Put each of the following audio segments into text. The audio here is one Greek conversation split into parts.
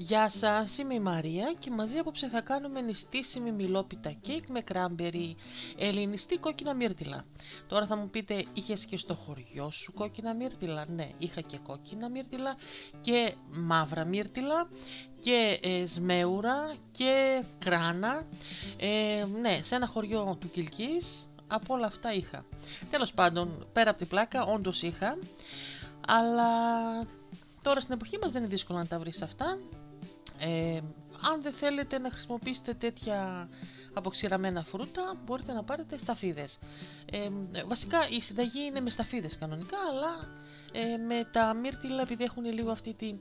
Γεια σας, είμαι η Μαρία και μαζί απόψε θα κάνουμε νηστίσιμη μιλόπιτα κέικ με κράμπερι, ελληνιστή κόκκινα μύρτιλα. Τώρα θα μου πείτε, είχες και στο χωριό σου κόκκινα μύρτιλα? Ναι, είχα και κόκκινα μύρτιλα και μαύρα μύρτιλα και σμέουρα και κράνα. Ναι, σε ένα χωριό του Κιλκής από όλα αυτά είχα. Τέλος πάντων, πέρα από την πλάκα, όντως είχα, αλλά τώρα στην εποχή μας δεν είναι δύσκολο να τα βρεις αυτά. Αν δεν θέλετε να χρησιμοποιήσετε τέτοια αποξηραμένα φρούτα, μπορείτε να πάρετε σταφίδες. Βασικά η συνταγή είναι με σταφίδες κανονικά, αλλά με τα μύρτιλα, επειδή έχουν λίγο αυτή τη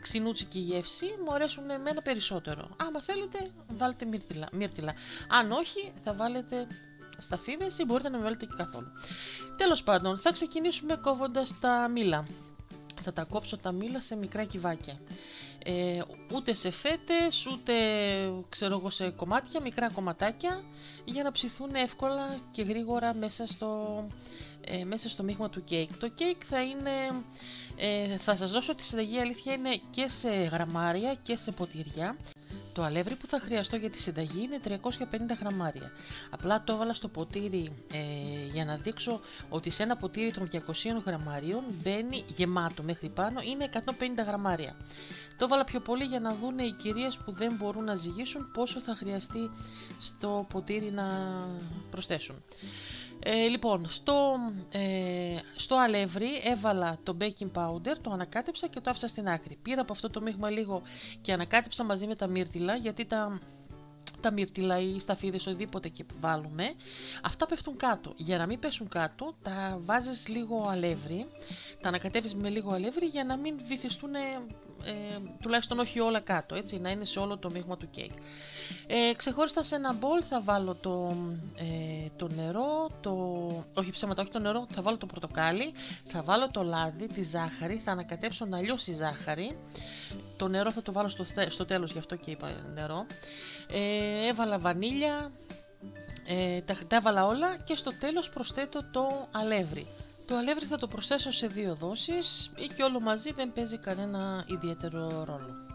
ξινούτσικη γεύση, μου αρέσουν εμένα περισσότερο. Άμα θέλετε βάλετε μύρτιλα. Αν όχι, θα βάλετε σταφίδες ή μπορείτε να μην βάλετε και καθόλου. Τέλος πάντων, θα ξεκινήσουμε κόβοντας τα μήλα. Θα τα κόψω τα μήλα σε μικρά κυβάκια. Ούτε σε φέτες, ούτε ξέρω εγώ σε κομμάτια, μικρά κομματάκια, για να ψηθούν εύκολα και γρήγορα μέσα στο μείγμα του κέικ. Το κέικ θα είναι, θα σας δώσω τη συνταγή, αλήθεια είναι και σε γραμμάρια και σε ποτήρια. Το αλεύρι που θα χρειαστώ για τη συνταγή είναι 350 γραμμάρια. Απλά το έβαλα στο ποτήρι για να δείξω ότι σε ένα ποτήρι των 200 γραμμαρίων μπαίνει γεμάτο μέχρι πάνω, είναι 150 γραμμάρια. Το έβαλα πιο πολύ για να δουν οι κυρίες που δεν μπορούν να ζυγίσουν πόσο θα χρειαστεί στο ποτήρι να προσθέσουν. Λοιπόν, στο αλεύρι έβαλα το baking powder, το ανακάτεψα και το άφησα στην άκρη. Πήρα από αυτό το μείγμα λίγο και ανακάτεψα μαζί με τα μύρτιλα, γιατί τα μύρτιλα ή σταφίδες, οτιδήποτε και βάλουμε, αυτά πέφτουν κάτω. Για να μην πέσουν κάτω, τα βάζεις λίγο αλεύρι, τα ανακατεύεις με λίγο αλεύρι για να μην βυθιστούν, τουλάχιστον όχι όλα κάτω, έτσι, να είναι σε όλο το μείγμα του κέικ. Ξεχώριστα σε ένα μπολ θα βάλω το νερό, όχι ψέματα, όχι το νερό, θα βάλω το πορτοκάλι, θα βάλω το λάδι, τη ζάχαρη, θα ανακατέψω να λιώσει η ζάχαρη. Το νερό θα το βάλω στο τέλος, γι' αυτό και είπα νερό. Έβαλα βανίλια, τα έβαλα όλα και στο τέλος προσθέτω το αλεύρι. Το αλεύρι θα το προσθέσω σε 2 δόσεις ή και όλο μαζί, δεν παίζει κανένα ιδιαίτερο ρόλο.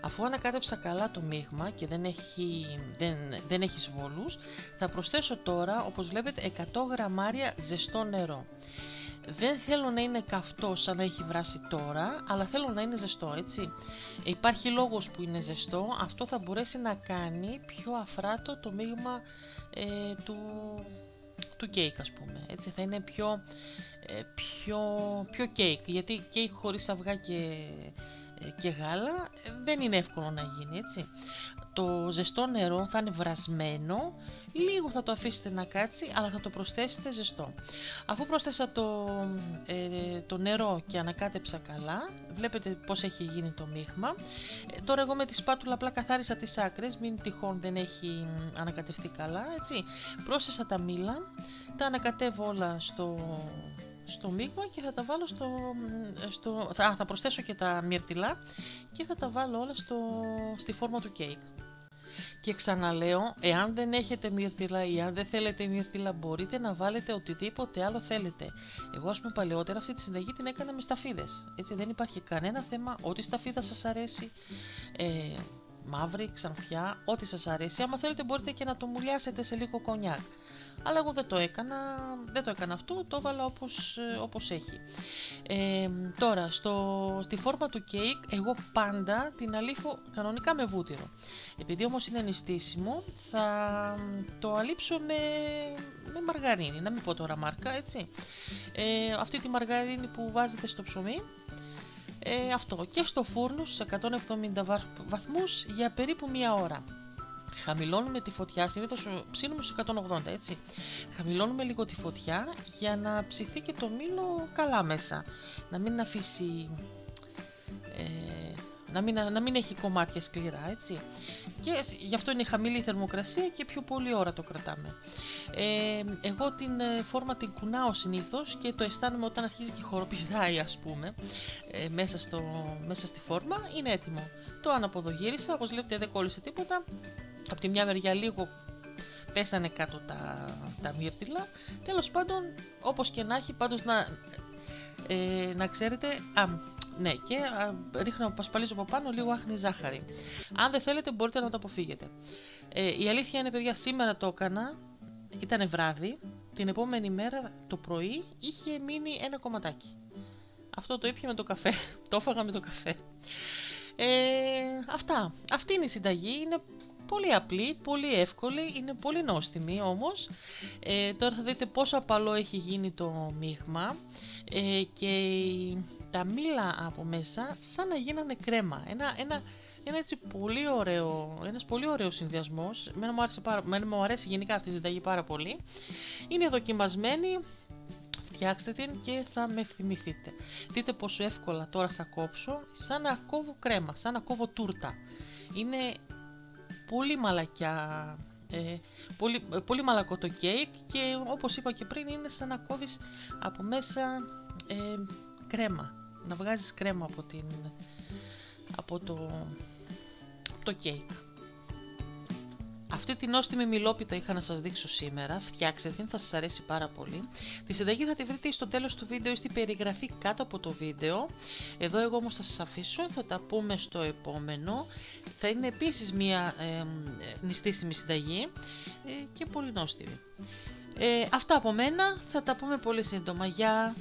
Αφού ανακάτεψα καλά το μείγμα και δεν έχει σβόλους, θα προσθέσω τώρα, όπως βλέπετε, 100 γραμμάρια ζεστό νερό. Δεν θέλω να είναι καυτό σαν να έχει βράσει τώρα, αλλά θέλω να είναι ζεστό, έτσι. Υπάρχει λόγος που είναι ζεστό, αυτό θα μπορέσει να κάνει πιο αφράτο το μείγμα του κέικ, ας πούμε. Έτσι θα είναι πιο κέικ, γιατί κέικ χωρίς αυγά και γάλα δεν είναι εύκολο να γίνει, έτσι. Το ζεστό νερό θα είναι βρασμένο, λίγο θα το αφήσετε να κάτσει, αλλά θα το προσθέσετε ζεστό. Αφού πρόσθεσα το νερό και ανακάτεψα καλά, βλέπετε πως έχει γίνει το μείγμα. Τώρα εγώ με τη σπάτουλα απλά καθάρισα τις άκρες, μην τυχόν δεν έχει ανακατευτεί καλά, έτσι. Πρόσθεσα τα μήλα, τα ανακατεύω όλα στο μείγμα και θα τα βάλω θα προσθέσω και τα μύρτιλα και θα τα βάλω όλα στη φόρμα του κέικ. Και ξαναλέω, εάν δεν έχετε μύρτιλα ή αν δεν θέλετε μύρτιλα, μπορείτε να βάλετε οτιδήποτε άλλο θέλετε. Εγώ, ας πούμε, παλαιότερα αυτή τη συνταγή την έκανα με σταφίδες. Έτσι, δεν υπάρχει κανένα θέμα, ό,τι σταφίδα σας αρέσει, μαύρη, ξανθιά, ό,τι σας αρέσει. Άμα θέλετε μπορείτε και να το μουλιάσετε σε λίγο κονιάκ. Αλλά εγώ δεν το έκανα αυτό, το έβαλα όπως έχει. Τώρα, στη φόρμα του κέικ, εγώ πάντα την αλείφω κανονικά με βούτυρο. Επειδή όμως είναι νηστίσιμο, θα το αλείψω με μαργαρίνη, να μην πω τώρα μάρκα, έτσι. Αυτή τη μαργαρίνη που βάζετε στο ψωμί, αυτό, και στο φούρνο στους 170 βαθμούς για περίπου 1 ώρα. Χαμηλώνουμε τη φωτιά, συνήθως ψήνουμε στους 180, έτσι. Χαμηλώνουμε λίγο τη φωτιά για να ψηθεί και το μήλο καλά μέσα. Να μην αφήσει, να μην έχει κομμάτια σκληρά, έτσι. Και γι' αυτό είναι χαμηλή η θερμοκρασία και πιο πολλή ώρα το κρατάμε. Εγώ την φόρμα την κουνάω συνήθως και το αισθάνομαι όταν αρχίζει και χοροπηδάει, ας πούμε, μέσα στη φόρμα. Είναι έτοιμο. Το αναποδογύρισα, όπως βλέπετε δεν κόλλησε τίποτα. Από τη μια μεριά λίγο πέσανε κάτω τα μύρτιλα. Τέλος πάντων, όπως και να έχει, πάντως να ξέρετε, ναι, και πασπαλίζω από πάνω λίγο άχνη ζάχαρη. Αν δεν θέλετε μπορείτε να το αποφύγετε. Η αλήθεια είναι, παιδιά, σήμερα το έκανα, ήταν βράδυ, την επόμενη μέρα το πρωί είχε μείνει ένα κομματάκι. Αυτό το ήπια με το καφέ, το έφαγα με το καφέ. Αυτή είναι η συνταγή, είναι πολύ απλή, πολύ εύκολη, είναι πολύ νόστιμη όμως. Τώρα θα δείτε πόσο απαλό έχει γίνει το μείγμα και τα μήλα από μέσα σαν να γίνανε κρέμα. Ένα έτσι ένας πολύ ωραίος συνδυασμός. Εμένα μου αρέσει γενικά αυτή η συνταγή πάρα πολύ. Είναι δοκιμασμένη. Φτιάξτε την και θα με θυμηθείτε. Δείτε πόσο εύκολα τώρα θα κόψω, σαν να κόβω κρέμα, σαν να κόβω τούρτα. Είναι πολύ μαλακιά, πολύ μαλακό το κέικ και όπως είπα και πριν είναι σαν να κόβεις από μέσα κρέμα, να βγάζεις κρέμα από το κέικ. Αυτή την νόστιμη μιλόπιτα είχα να σας δείξω σήμερα, φτιάξτε την, θα σας αρέσει πάρα πολύ. Τη συνταγή θα τη βρείτε στο τέλος του βίντεο ή στην περιγραφή κάτω από το βίντεο. Εδώ εγώ όμως θα σας αφήσω, θα τα πούμε στο επόμενο. Θα είναι επίσης μια νηστίσιμη συνταγή και πολύ νόστιμη. Αυτά από μένα, θα τα πούμε πολύ σύντομα. Γεια!